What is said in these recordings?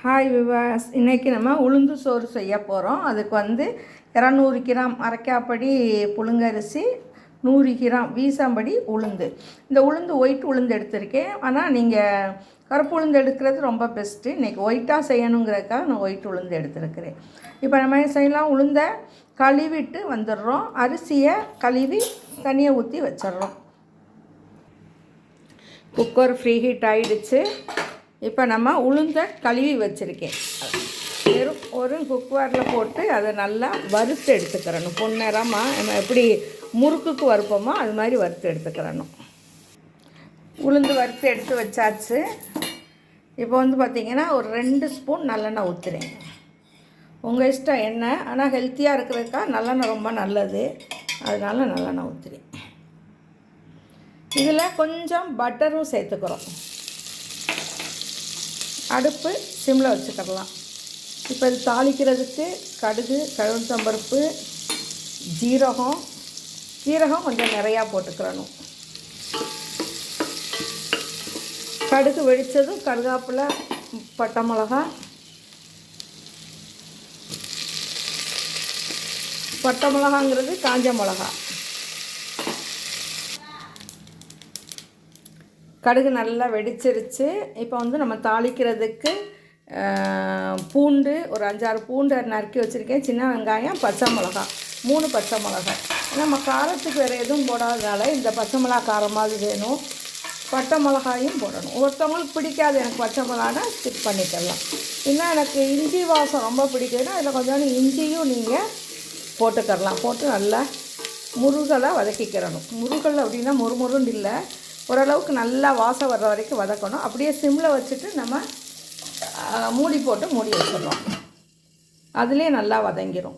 Hi விவாஸ், இன்றைக்கி நம்ம உளுந்து சோறு செய்ய போகிறோம். அதுக்கு 200 கிராம் அரைக்காப்படி புழுங்கரிசி, 100 கிராம் வீசாம்படி உளுந்து. இந்த உளுந்து ஒயிட் உளுந்து எடுத்திருக்கேன். ஆனால் நீங்கள் கருப்பு உளுந்து எடுக்கிறது ரொம்ப பெஸ்ட்டு. இன்றைக்கி ஒயிட்டாக செய்யணுங்கிறதுக்காக நான் ஒயிட் உளுந்து எடுத்துருக்கிறேன். இப்போ நம்ம செய்யலாம், உளுந்தை கழுவிட்டு வந்துடுறோம். அரிசியை கழுவி தண்ணியை ஊற்றி வச்சிட்றோம். குக்கர் ஃப்ரீ ஹீட் ஆகிடுச்சு. இப்போ நம்ம உளுந்தை கழுவி வச்சுருக்கேன். வெறும் ஒரு குக்கரில் போட்டு அதை நல்லா வறுத்து எடுத்துக்கிறணும். பொன்னிறமாக நம்ம எப்படி முறுக்குக்கு வறுப்போமோ அது மாதிரி வறுத்து எடுத்துக்கிறணும். உளுந்து வறுத்து எடுத்து வச்சாச்சு. இப்போ பார்த்திங்கன்னா ஒரு 2 ஸ்பூன் நல்லெண்ணெய் ஊற்றுறேன். உங்கள் இஷ்டம் எண்ணெய், ஆனால் ஹெல்த்தியாக இருக்கிறதுக்கா நல்லெண்ணெய் ரொம்ப நல்லது, அதனால நல்லெண்ணெய் ஊற்றுறேன். இதில் கொஞ்சம் பட்டரும் சேர்த்துக்கிறோம். அடுப்பு சிம்மில் வச்சுக்கலாம். இப்போ இது தாளிக்கிறதுக்கு கடுகு, கருவேப்பிலை, ஜீரகம் கொஞ்சம் நிறையா போட்டுக்கிறணும். கடுகு வெடித்ததும் கருவேப்பிலை, பட்டை மிளகாங்கிறது காஞ்ச மிளகா. கடுகு நல்லா வெடிச்சிருச்சு. இப்போ நம்ம தாளிக்கிறதுக்கு பூண்டு ஒரு 5-6 பூண்டு நறுக்கி வச்சுருக்கேன். சின்ன வெங்காயம், பச்சை மிளகா, 3 பச்சை மிளகாய். நம்ம காரத்துக்கு வேறு எதுவும் போடாததால் இந்த பச்சை மிளகா காரமாக வேணும். பட்டை மிளகாயும் போடணும். ஒருத்தவங்களுக்கு பிடிக்காது, எனக்கு பச்சை மிளகானா ஸ்கிப் பண்ணிக்கலாம். இன்னும் எனக்கு இஞ்சி வாசம் ரொம்ப பிடிக்குதுன்னா அதில் கொஞ்சம் இஞ்சியும் நீங்கள் போட்டுக்கரலாம். போட்டு நல்லா முருகலை வதக்கிக்கிறணும். முருகல் அப்படின்னா முறுமுருன்னு இல்லை, ஓரளவுக்கு நல்லா வாசம் வர்ற வரைக்கும் வதக்கணும். அப்படியே சிம்மில் வச்சுட்டு நம்ம மூடி போட்டு மூடி வச்சிடலாம். அதுலேயே நல்லா வதங்கிடும்.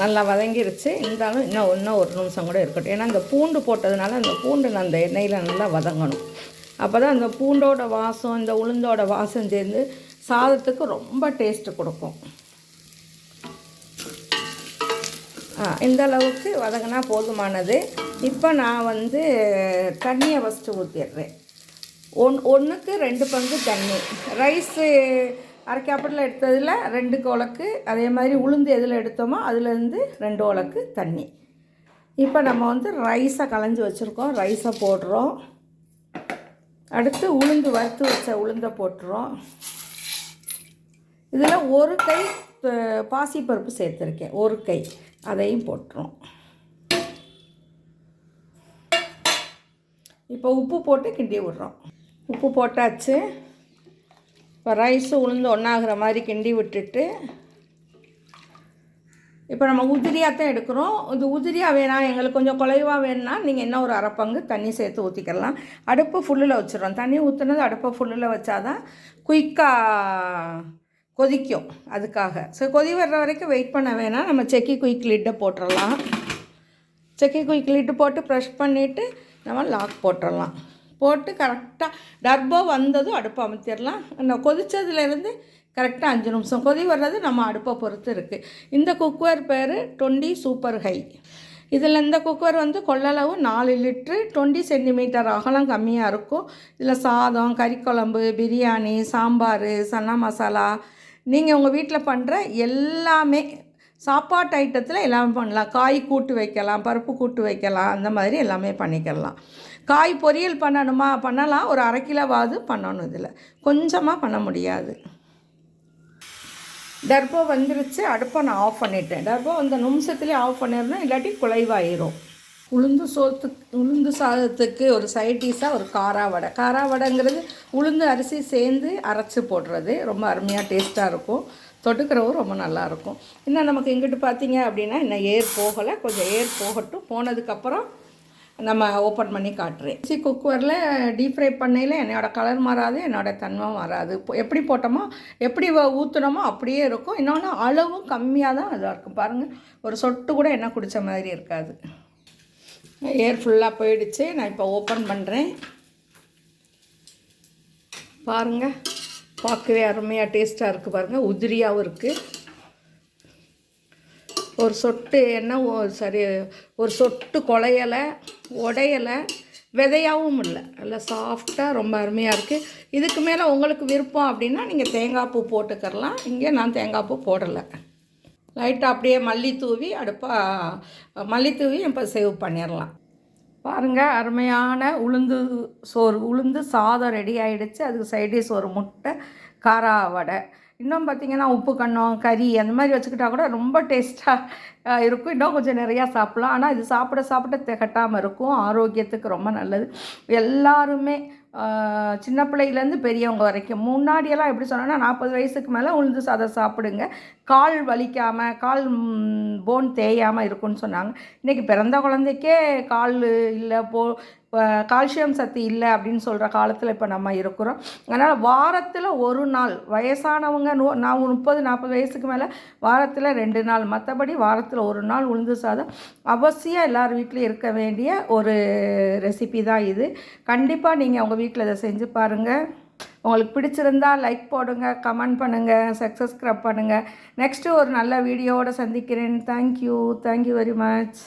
நல்லா வதங்கிருச்சு. இருந்தாலும் இன்னும் ஒரு நிமிஷம் கூட இருக்கட்டும். ஏன்னா இந்த பூண்டு போட்டதுனால அந்த பூண்டு அந்த எண்ணெயில் நல்லா வதங்கணும். அப்போ தான் அந்த பூண்டோட வாசம், இந்த உளுந்தோட வாசம் சேர்ந்து சாதத்துக்கு ரொம்ப டேஸ்ட்டு கொடுக்கும். இந்த அளவுக்கு வதங்கினா போதுமானது. இப்போ நான் தண்ணியை ஃபஸ்ட்டு ஊற்றிடுறேன். 1க்கு 2 பங்கு தண்ணி. ரைஸு அரைக்காப்பட்டில் எடுத்ததில் 2 உலக்கு, அதே மாதிரி உளுந்து எதில் எடுத்தோமோ அதுலேருந்து 2 உலக்கு தண்ணி. இப்போ நம்ம ரைஸை களைஞ்சி வச்சுருக்கோம். ரைஸை போடுறோம். அடுத்து உளுந்து வறுத்து வச்ச உளுந்தை போட்டுறோம். இதில் 1 கை பாசிப்பருப்பு சேர்த்துருக்கேன், 1 கை, அதையும் போட்டுரும். இப்போ உப்பு போட்டு கிண்டி விடுறோம். உப்பு போட்டாச்சு. இப்போ ரைஸு உளுந்து ஒன்றாகிற மாதிரி கிண்டி விட்டுட்டு இப்போ நம்ம உதிரியாக தான் எடுக்கிறோம். இது உதிரியாக வேணாம், எங்களுக்கு கொஞ்சம் குலைவாக வேணும்னா நீங்கள் இன்னும் ஒரு 1/2 பங்கு தண்ணி சேர்த்து ஊற்றிக்கலாம். அடுப்பு ஃபுல்லில் வச்சிடறோம். தண்ணி ஊற்றுனது அடுப்பை ஃபுல்லில் வச்சாதான் குயிக்காக கொதிக்கும். அதுக்காக கொதி வர்ற வரைக்கும் வெயிட் பண்ண வேணாம். நம்ம செக்கி குயிக் லிட்டை போட்டுடலாம். செக்கி குயிக் லிட்டு போட்டு ப்ரெஷ் பண்ணிவிட்டு நம்ம லாக் போட்டுடலாம். போட்டு கரெக்டாக டர்போ வந்ததும் அடுப்பை அமுத்திடலாம். இந்த கொதித்ததுலேருந்து கரெக்டாக 5 நிமிஷம் கொதி வர்றது நம்ம அடுப்பை பொறுத்து இருக்குது. இந்த குக்கர் பேர் 20 சூப்பர் ஹை. இதில் இந்த குக்கர் கொள்ளளவு 4 லிட்ரு, 20 சென்டிமீட்டர் அகலம் கம்மியாக இருக்கும். இதில் சாதம், கறிக்குழம்பு, பிரியாணி, சாம்பார், சன்னா மசாலா, நீங்கள் உங்கள் வீட்டில் பண்ணுற எல்லாமே சாப்பாட்டு ஐட்டத்தில் எல்லாமே பண்ணலாம். காய் கூட்டு வைக்கலாம், பருப்பு கூட்டு வைக்கலாம், அந்த மாதிரி எல்லாமே பண்ணிக்கலாம். காய் பொரியல் பண்ணலாம். ஒரு 1/2 கிலோவாவது பண்ணணும். இதில் கொஞ்சமாக பண்ண முடியாது. டர்போ வந்துருச்சு. அடுப்பை நான் ஆஃப் பண்ணிட்டேன். டர்போ நிமிஷத்துலேயே ஆஃப் பண்ணிடணும், இல்லாட்டி குலைவாயிரும். உளுந்து சாதத்துக்கு ஒரு சைட் டிஷ்ஷாக ஒரு காராவடை. காராவடைங்கிறது உளுந்து அரிசி சேர்ந்து அரைச்சி போடுறது. ரொம்ப அருமையாக டேஸ்ட்டாக இருக்கும். தொட்டுக்கிறவும் ரொம்ப நல்லாயிருக்கும். இன்னும் நமக்கு இங்கிட்டு பார்த்தீங்க அப்படின்னா இன்னும் ஏர் போகலை. கொஞ்சம் ஏர் போகட்டும். போனதுக்கப்புறம் நம்ம ஓப்பன் பண்ணி காட்டுறேன். குக்கரில் டீப் ஃப்ரை பண்ணையில் என்னோடய கலர் மாறாது, என்னோடய தன்மை மாறாது. எப்படி போட்டோமோ எப்படி ஊற்றுனோமோ அப்படியே இருக்கும். இன்னொன்று அளவும் கம்மியாக தான் இதாக இருக்கும். பாருங்கள், ஒரு சொட்டு கூட எண்ணெய் குடித்த மாதிரி இருக்காது. ஏர் ஃபுல்லாக போயிடுச்சு. நான் இப்போ ஓப்பன் பண்ணுறேன். பாருங்கள், பார்க்கவே அருமையாக டேஸ்ட்டாக இருக்குது. பாருங்கள், உதிரியாகவும் இருக்குது. ஒரு சொட்டு எண்ணெய் சரி, ஒரு சொட்டு குழையலை, உடையலை, விதையாகவும் இல்லை, நல்லா சாஃப்டாக ரொம்ப அருமையாக இருக்குது. இதுக்கு மேலே உங்களுக்கு விருப்பம் அப்படின்னா நீங்கள் தேங்காய் பூ போட்டுக்கிறலாம். இங்கே நான் தேங்காய் பூ போடலை. லைட்டாக அப்படியே மல்லித்தூவி இப்போ சேவ் பண்ணிடலாம். பாருங்கள், அருமையான உளுந்து சாதம் ரெடி ஆகிடுச்சு. அதுக்கு சைடிஷ் ஒரு முட்டை, காரா வடை. இன்னும் பார்த்திங்கன்னா உப்பு கண்ணம், கறி அந்த மாதிரி வச்சுக்கிட்டா கூட ரொம்ப டேஸ்ட்டாக இருக்கும். இன்னும் கொஞ்சம் நிறையா சாப்பிட்லாம். ஆனால் இது சாப்பிட திகட்டாமல் இருக்கும். ஆரோக்கியத்துக்கு ரொம்ப நல்லது. எல்லாருமே சின்ன பிள்ளையிலேருந்து பெரியவங்க வரைக்கும், முன்னாடியெல்லாம் எப்படி சொன்னோன்னா 40 வயசுக்கு மேலே உளுந்து சாதம் சாப்பிடுங்க, கால் வலிக்காமல், கால் போன் தேயாமல் இருக்குன்னு சொன்னாங்க. இன்றைக்கி பிறந்த குழந்தைக்கே கால் இல்லை, கால்சியம் சத்து இல்லை அப்படின்னு சொல்கிற காலத்தில் இப்போ நம்ம இருக்கிறோம். அதனால் வாரத்தில் ஒரு நாள், வயசானவங்க நான் 30-40 வயசுக்கு மேலே வாரத்தில் 2 நாள், மற்றபடி வாரத்தில் ஒரு நாள் உளுந்து சாதம் அவசியம் எல்லார் வீட்லேயும் இருக்க வேண்டிய ஒரு ரெசிபி தான் இது. கண்டிப்பாக நீங்கள் உங்கள் வீட்டில் இதை செஞ்சு பாருங்கள். உங்களுக்கு பிடிச்சிருந்தால் லைக் போடுங்க, கமெண்ட் பண்ணுங்கள், சப்ஸ்கிரைப் பண்ணுங்கள். நெக்ஸ்ட்டு ஒரு நல்ல வீடியோவோடு சந்திக்கிறேன். Thank you very much.